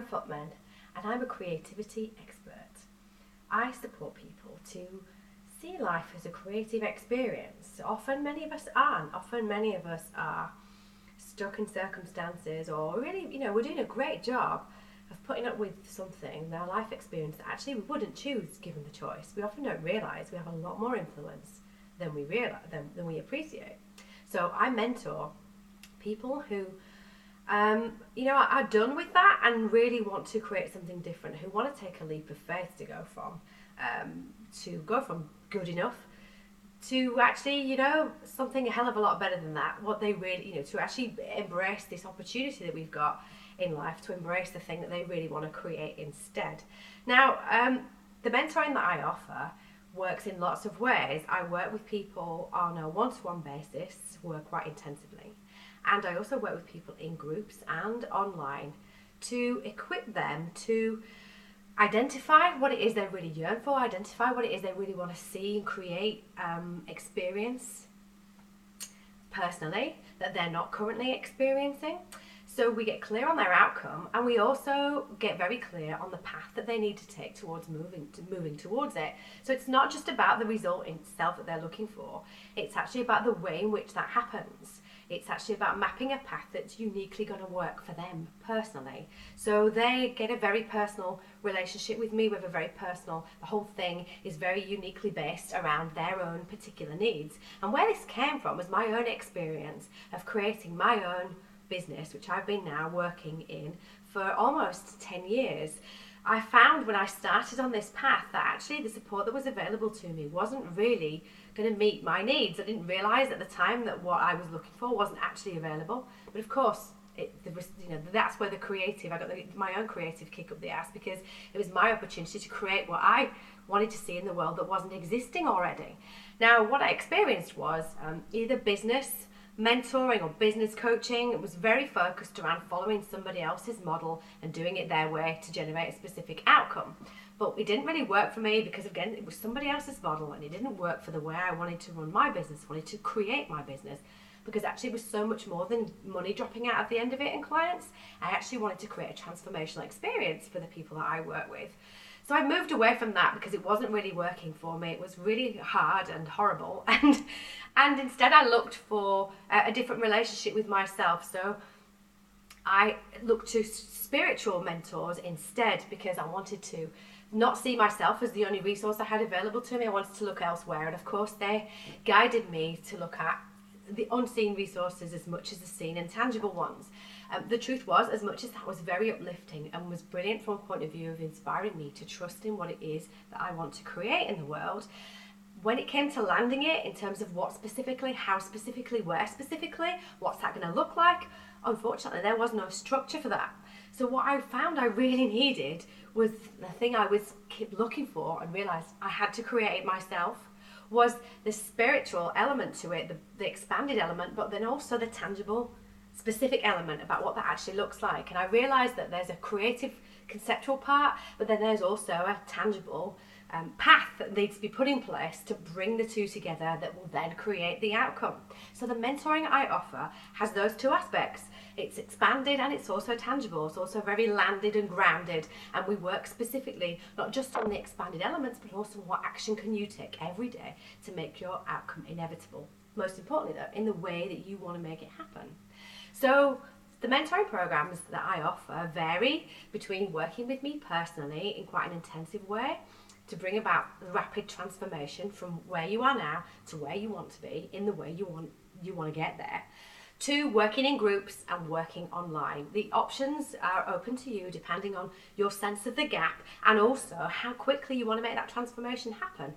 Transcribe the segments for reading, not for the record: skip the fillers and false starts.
Footman, and I'm a creativity expert. I support people to see life as a creative experience. Often many of us aren't. Often many of us are stuck in circumstances, or really, we're doing a great job of putting up with something, their life experience, that actually we wouldn't choose given the choice. We often don't realise we have a lot more influence than we realize, than we appreciate. So I mentor people who are done with that and really want to create something different, who want to take a leap of faith to go from good enough to actually, something a hell of a lot better than that. What they really, to actually embrace this opportunity that we've got in life, to embrace the thing that they really want to create instead. Now, the mentoring that I offer works in lots of ways. I work with people on a one-to-one basis, work quite intensively. And I also work with people in groups and online to equip them to identify what it is they really yearn for, identify what it is they really want to see and create, experience personally that they're not currently experiencing. So we get clear on their outcome, and we also get very clear on the path that they need to take towards moving towards it. So it's not just about the result itself that they're looking for, it's actually about the way in which that happens. It's actually about mapping a path that's uniquely going to work for them personally. So they get a very personal relationship with me, the whole thing is very uniquely based around their own particular needs. And where this came from was my own experience of creating my own business, which I've been now working in for almost 10 years. I found when I started on this path that actually the support that was available to me wasn't really going to meet my needs. I didn't realise at the time that what I was looking for wasn't actually available. But of course, that's where I got my own creative kick up the ass, because it was my opportunity to create what I wanted to see in the world that wasn't existing already. Now, what I experienced was either business mentoring or business coaching. It was very focused around following somebody else's model and doing it their way to generate a specific outcome. But it didn't really work for me because, again, it was somebody else's model, and it didn't work for the way I wanted to run my business, wanted to create my business, because actually it was so much more than money dropping out at the end of it and clients. I actually wanted to create a transformational experience for the people that I work with. So I moved away from that because it wasn't really working for me. It was really hard and horrible. And instead I looked for a different relationship with myself. So I looked to spiritual mentors instead, because I wanted to not see myself as the only resource I had available to me. I wanted to look elsewhere. And of course they guided me to look at the unseen resources as much as the seen and tangible ones. The truth was, as much as that was very uplifting and was brilliant from a point of view of inspiring me to trust in what it is that I want to create in the world, when it came to landing it in terms of what specifically, how specifically, where specifically, what's that going to look like, unfortunately there was no structure for that. So what I found I really needed was the thing I was keep looking for and realised I had to create it myself, was the spiritual element to it, the expanded element, but then also the tangible, specific element about what that actually looks like. And I realised that there's a creative, conceptual part, but then there's also a tangible path that needs to be put in place to bring the two together that will then create the outcome. So the mentoring I offer has those two aspects. It's expanded and it's also tangible. It's also very landed and grounded, and we work specifically not just on the expanded elements, but also what action can you take every day to make your outcome inevitable. Most importantly though, in the way that you want to make it happen. So the mentoring programs that I offer vary between working with me personally in quite an intensive way to bring about rapid transformation from where you are now to where you want to be in the way you want to get there, to working in groups and working online. The options are open to you depending on your sense of the gap and also how quickly you want to make that transformation happen.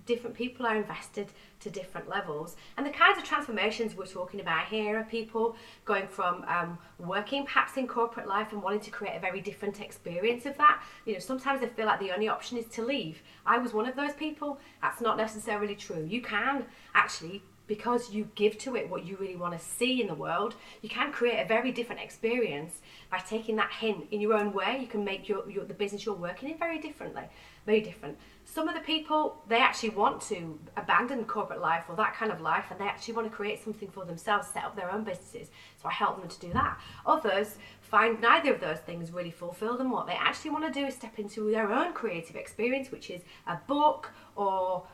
Different people are invested to different levels, and the kinds of transformations we're talking about here are people going from working perhaps in corporate life and wanting to create a very different experience of that. Sometimes they feel like the only option is to leave. I was one of those people. That's not necessarily true. You can actually because you give to it what you really want to see in the world, you can create a very different experience by taking that hint in your own way. You can make the business you're working in very differently, very different. Some of the people, they actually want to abandon corporate life or that kind of life, and they actually want to create something for themselves, set up their own businesses. So I help them to do that. Others find neither of those things really fulfill them. What they actually want to do is step into their own creative experience, which is a book or,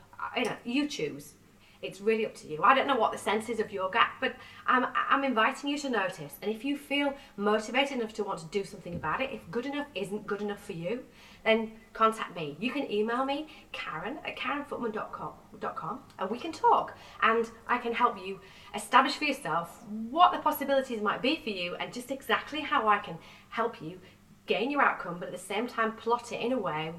you choose. It's really up to you. I don't know what the sense is of your gap, but I'm inviting you to notice. And if you feel motivated enough to want to do something about it, if good enough isn't good enough for you, then contact me. You can email me, Karen@KarenFootman.com, and we can talk. And I can help you establish for yourself what the possibilities might be for you and just exactly how I can help you gain your outcome, but at the same time plot it in a way,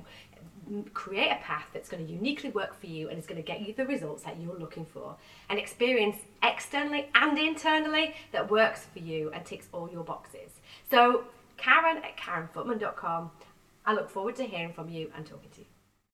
create a path that's going to uniquely work for you and is going to get you the results that you're looking for, an experience externally and internally that works for you and ticks all your boxes. So Karen@KarenFootman.com. I look forward to hearing from you and talking to you.